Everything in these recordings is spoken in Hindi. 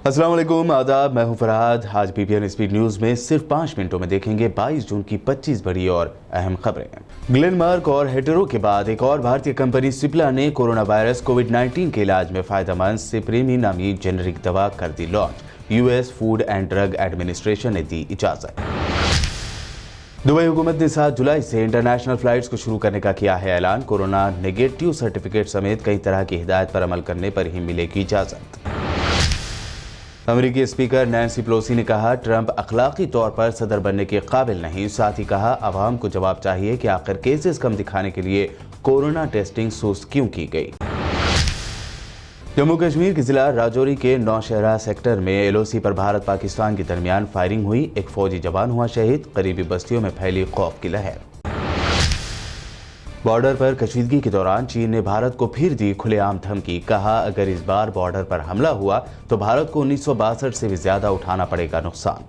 अस्सलाम वालेकुम, आदाब। मैं हूं फरहाद। आज पीपीएन स्पीड न्यूज में सिर्फ 5 मिनटों में देखेंगे 22 जून की 25 बड़ी और अहम खबरें। ग्लेनमार्क और हेटेरो के बाद एक और भारतीय कंपनी सिप्ला ने कोरोना वायरस कोविड-19 के इलाज में फायदेमंद सिप्रीमी नामी जेनेरिक दवा कर दी launch. US food and drug administration ने दी इजाजत। दुबई हुकूमत ने 7 जुलाई से इंटरनेशनल फ्लाइट्स को शुरू करने का किया है ऐलान। कोरोना नेगेटिव सर्टिफिकेट समेत कई तरह की हिदायत पर अमल करने पर ही मिलेगी इजाजत। अमेरिकी स्पीकर नैन्सी पेलोसी ने कहा, ट्रंप अखलाकी तौर पर सदर बनने के काबिल नहीं। साथ ही कहा, अवाम को जवाब चाहिए कि आखिर केसेस कम दिखाने के लिए कोरोना टेस्टिंग सुस्त क्यों की गई। जम्मू कश्मीर के जिला राजौरी के नौशहरा सेक्टर में एलओसी पर भारत पाकिस्तान के दरमियान फायरिंग हुई। एक फौजी जवान हुआ शहीद। करीबी बस्तियों में फैली खौफ की लहर। बॉर्डर पर कशीदगी के दौरान चीन ने भारत को फिर दी खुलेआम धमकी। कहा, अगर इस बार बॉर्डर पर हमला हुआ तो भारत को 1962 से भी ज्यादा उठाना पड़ेगा नुकसान।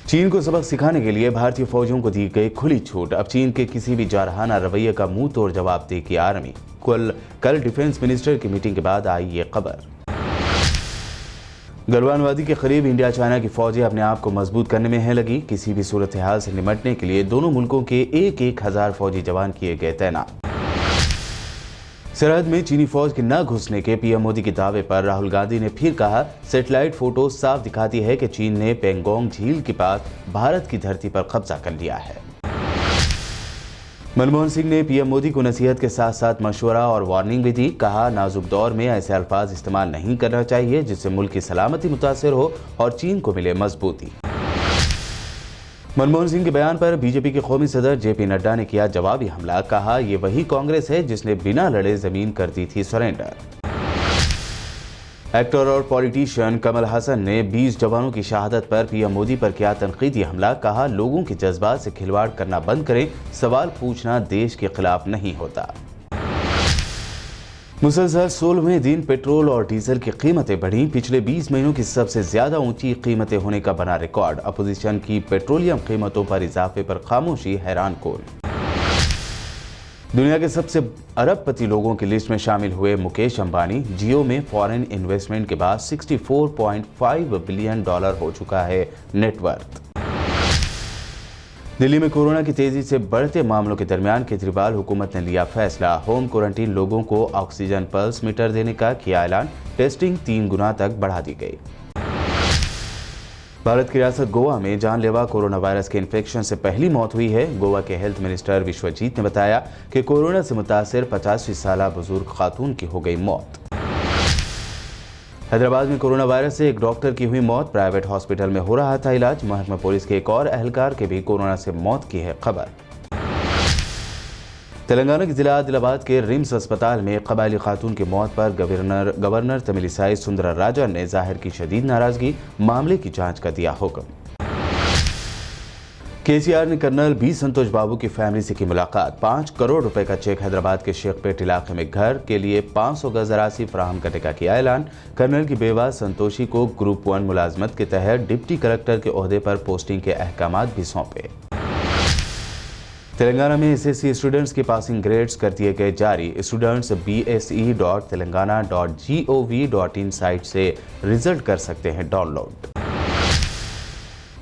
चीन को सबक सिखाने के लिए भारतीय फौजियों को दी गई खुली छूट। अब चीन के किसी भी जारहाना रवैये का मुंह तोड़ जवाब देगी आर्मी। कल डिफेंस मिनिस्टर की मीटिंग के बाद आई ये खबर। गलवान वादी के करीब इंडिया चाइना की फौजें अपने आप को मजबूत करने में है लगी। किसी भी सूरत हाल से निपटने के लिए दोनों मुल्कों के 1,000 फौजी जवान किए गए तैनात। सरहद में चीनी फौज के न घुसने के पीएम मोदी के दावे पर राहुल गांधी ने फिर कहा, सैटेलाइट फोटो साफ दिखाती है कि चीन ने पेंगोंग झील के पास भारत की धरती पर कब्जा कर लिया है। मनमोहन सिंह ने पीएम मोदी को नसीहत के साथ साथ मशवरा और वार्निंग भी दी। कहा, नाजुक दौर में ऐसे अल्फाज इस्तेमाल नहीं करना चाहिए जिससे मुल्क की सलामती मुतासिर हो और चीन को मिले मजबूती। मनमोहन सिंह के बयान पर बीजेपी के कौमी सदर जेपी नड्डा ने किया जवाबी हमला। कहा, ये वही कांग्रेस है जिसने बिना लड़े जमीन कर दी थी सरेंडर। एक्टर और पॉलिटिशियन कमल हसन ने 20 जवानों की शहादत पर पीएम मोदी पर किया तनकीदी हमला। कहा, लोगों के जज्बात से खिलवाड़ करना बंद करें। सवाल पूछना देश के खिलाफ नहीं होता। मुसलसल 16वें दिन पेट्रोल और डीजल की कीमतें बढ़ी। पिछले 20 महीनों की सबसे ज्यादा ऊंची कीमतें होने का बना रिकॉर्ड। अपोजिशन की पेट्रोलियम कीमतों पर इजाफे पर खामोशी हैरान कुन। दुनिया के सबसे अरबपति लोगों की लिस्ट में शामिल हुए मुकेश अंबानी। जियो में फॉरेन इन्वेस्टमेंट के बाद $64.5 बिलियन हो चुका है नेटवर्थ। दिल्ली में कोरोना की तेजी से बढ़ते मामलों के दरमियान केजरीवाल हुकूमत ने लिया फैसला। होम क्वारंटीन लोगों को ऑक्सीजन पल्स मीटर देने का किया ऐलान। टेस्टिंग 3 गुना तक बढ़ा दी गई। भारत की रियासत गोवा में जानलेवा कोरोना वायरस के इन्फेक्शन से पहली मौत हुई है। गोवा के हेल्थ मिनिस्टर विश्वजीत ने बताया कि कोरोना से मुतासिर 85 साल बुजुर्ग खातून की हो गई मौत। हैदराबाद में कोरोना वायरस से एक डॉक्टर की हुई मौत। प्राइवेट हॉस्पिटल में हो रहा था इलाज। महकमा पुलिस के एक और अहलकार के भी कोरोना से मौत की है खबर। तेलंगाना के जिला आदिलाबाद के रिम्स अस्पताल में कबायली खातून की मौत पर गवर्नर तमिलिसाई सुंदरराजन ने जाहिर की शदीद नाराजगी। मामले की जांच का दिया हुक्म। केसीआर ने कर्नल बी संतोष बाबू की फैमिली से की मुलाकात। 5 करोड़ रुपए का चेक हैदराबाद के शेखपेट इलाके में घर के लिए 500 गज राशि फराहम करने का किया ऐलान। कर्नल की बेवा संतोषी को ग्रुप 1 मुलाजमत के तहत डिप्टी कलेक्टर के ओहदे पर पोस्टिंग के अहकामात भी सौंपे। तेलंगाना में एसएससी स्टूडेंट्स के पासिंग ग्रेड्स कर दिए गए जारी। स्टूडेंट्स bse.telangana.gov.in साइट से रिजल्ट कर सकते हैं डाउनलोड।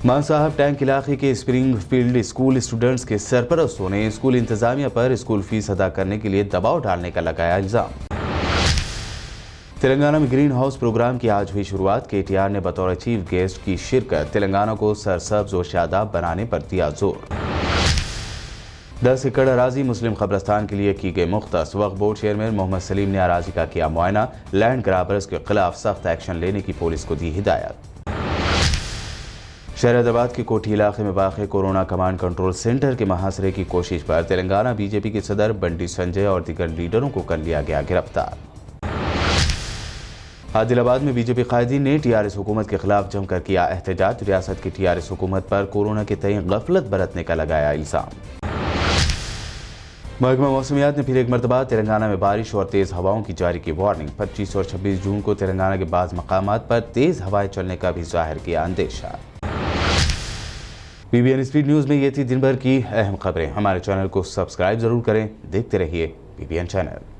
मान साहब टैंक इलाके के स्प्रिंगफील्ड स्कूल स्टूडेंट्स के सरपरस्तों ने स्कूल इंतजामिया पर स्कूल फीस अदा करने के लिए दबाव डालने का लगाया इल्जाम। तेलंगाना में ग्रीन हाउस प्रोग्राम की आज हुई शुरुआत। केटीआर ने बतौर चीफ गेस्ट की शिरकत। तेलंगाना को सरसब्ज और शादाब बनाने पर दिया जोर। 10 एकड़ अराजी मुस्लिम कब्रस्तान के लिए की गई मुख्तस। वक्फ बोर्ड चेयरमैन मोहम्मद सलीम ने अराजी का किया मुआयना। लैंड ग्राबर्स के खिलाफ सख्त एक्शन लेने की पुलिस को दी हिदायत। शहर हैदराबाद के कोठी इलाके में वाक़ कोरोना कमांड कंट्रोल सेंटर के मुहासरे की कोशिश पर तेलंगाना बीजेपी के सदर बंटी संजय और दीगर लीडरों को कर लिया गया गिरफ्तार। आदिलाबाद में बीजेपी कायदीन ने टीआरएस हुकूमत के खिलाफ जमकर किया एहतजाज। रियासत की टीआरएस हुकूमत पर कोरोना के तय गफलत बरतने का लगाया इल्जाम। महकमा मौसमियात ने फिर एक मरतबा तेलंगाना में बारिश और तेज हवाओं की जारी की वार्निंग। 25 और 26 जून को तेलंगाना के बाज़ मकामात पर तेज हवाएं चलने का भी जाहिर किया अंदेशा। पीपीएन स्पीड न्यूज में ये थी दिन भर की अहम खबरें। हमारे चैनल को सब्सक्राइब जरूर करें। देखते रहिए पीपीएन चैनल।